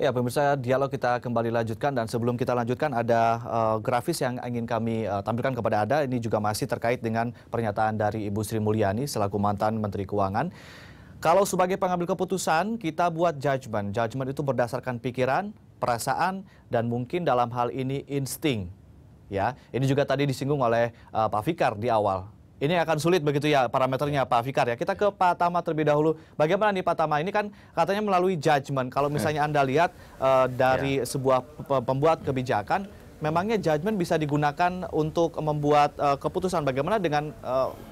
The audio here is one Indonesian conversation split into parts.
Ya, pemirsa, dialog kita kembali lanjutkan, dan sebelum kita lanjutkan ada grafis yang ingin kami tampilkan kepada Anda. Ini juga masih terkait dengan pernyataan dari Ibu Sri Mulyani selaku mantan Menteri Keuangan. Kalau sebagai pengambil keputusan, kita buat judgement. Judgement itu berdasarkan pikiran, perasaan, dan mungkin dalam hal ini insting. Ya, ini juga tadi disinggung oleh Pak Fikar di awal. Ini akan sulit begitu ya parameternya Pak Fikar ya. Kita ke Pak Tama terlebih dahulu. Bagaimana nih Pak Tama? Ini kan katanya melalui judgement. Kalau misalnya Anda lihat dari sebuah pembuat kebijakan, memangnya judgement bisa digunakan untuk membuat keputusan. Bagaimana dengan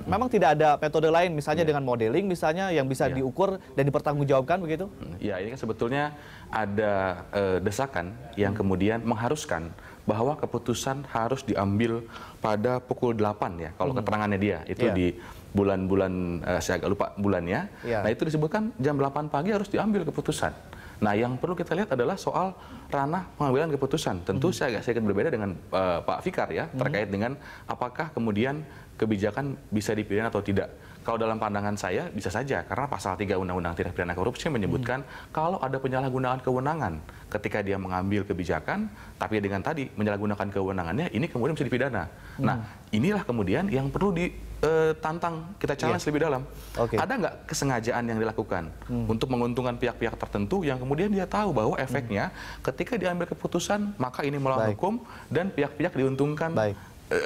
memang tidak ada metode lain, misalnya dengan modeling misalnya yang bisa diukur dan dipertanggungjawabkan begitu? Ya, ini kan sebetulnya ada desakan yang kemudian mengharuskan bahwa keputusan harus diambil pada pukul 8 ya, kalau keterangannya dia itu di bulan-bulan, saya agak lupa bulannya. Nah, itu disebutkan jam 8 pagi harus diambil keputusan. Nah, yang perlu kita lihat adalah soal ranah pengambilan keputusan. Tentu saya agak sedikit berbeda dengan Pak Fikar ya, terkait dengan apakah kemudian kebijakan bisa dipidana atau tidak. Kalau dalam pandangan saya bisa saja, karena pasal 3 Undang-Undang Tindak Pidana Korupsi menyebutkan kalau ada penyalahgunaan kewenangan ketika dia mengambil kebijakan, tapi dengan tadi menyalahgunakan kewenangannya, ini kemudian bisa dipidana. Nah, inilah kemudian yang perlu ditantang, kita challenge lebih dalam. Ada nggak kesengajaan yang dilakukan untuk menguntungkan pihak-pihak tertentu yang kemudian dia tahu bahwa efeknya ketika diambil keputusan, maka ini melawan hukum dan pihak-pihak diuntungkan,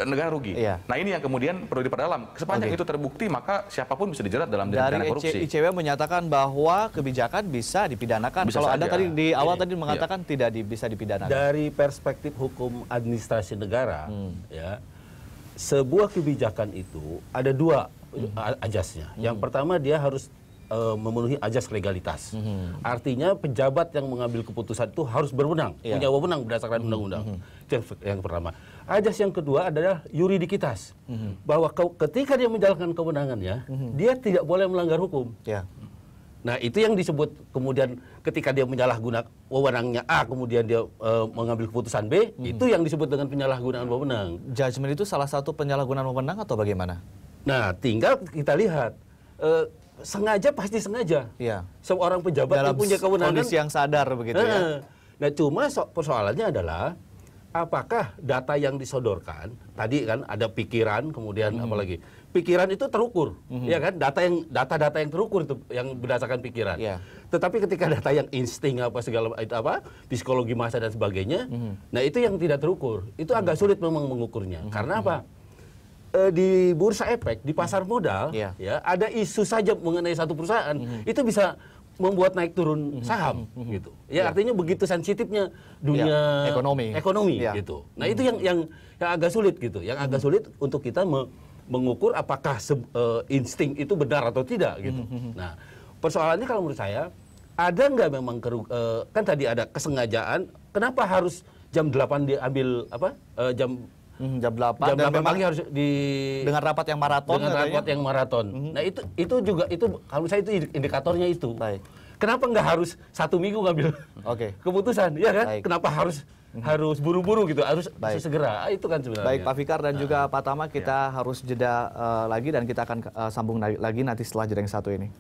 negara rugi. Nah, ini yang kemudian perlu diperdalam. Sepanjang itu terbukti, maka siapapun bisa dijerat dalam tindak pidana korupsi. Dari ICW menyatakan bahwa kebijakan bisa dipidanakan. Kalau Anda tadi di awal tadi mengatakan tidak bisa dipidanakan. Dari perspektif hukum administrasi negara, ya, sebuah kebijakan itu ada dua ajasnya. Yang pertama, dia harus memenuhi ajas legalitas. Artinya pejabat yang mengambil keputusan itu harus berwenang, punya wewenang berdasarkan undang-undang. Itu yang pertama. Ajas yang kedua adalah yuridikitas, bahwa ketika dia menjalankan kewenangannya, dia tidak boleh melanggar hukum. Nah, itu yang disebut kemudian ketika dia menyalahgunakan wewenangnya A, kemudian dia mengambil keputusan B, itu yang disebut dengan penyalahgunaan wewenang. Judgement itu salah satu penyalahgunaan wewenang atau bagaimana? Nah, tinggal kita lihat. Sengaja pasti sengaja. Seorang pejabat dalam yang punya kewenangan, kondisi yang sadar begitu ya. Nah, cuma persoalannya adalah apakah data yang disodorkan tadi kan ada pikiran, kemudian apalagi pikiran itu terukur, ya kan? Data-data yang terukur itu yang berdasarkan pikiran. Tetapi ketika data yang insting apa segala itu apa psikologi massa dan sebagainya, nah itu yang tidak terukur. Itu agak sulit memang mengukurnya. Karena apa? Di bursa efek, di pasar modal, ya ada isu saja mengenai satu perusahaan, itu bisa membuat naik turun saham, gitu. Ya artinya begitu sensitifnya dunia ekonomi, gitu. Nah itu yang agak sulit, gitu. Yang agak sulit untuk kita mengukur apakah insting itu benar atau tidak, gitu. Nah persoalannya kalau menurut saya ada nggak memang kan tadi ada kesengajaan, kenapa harus jam 8 diambil apa jam 8 dan memang pagi harus dengan rapat yang maraton. Nah itu juga kalau saya itu indikatornya itu. Kenapa nggak harus 1 minggu ngambil keputusan, ya kan? Kenapa harus buru-buru gitu, harus segera? Itu kan sebenarnya. Baik Pak Fikar dan juga Pak Tama, kita harus jeda lagi dan kita akan sambung lagi nanti setelah jeda yang satu ini.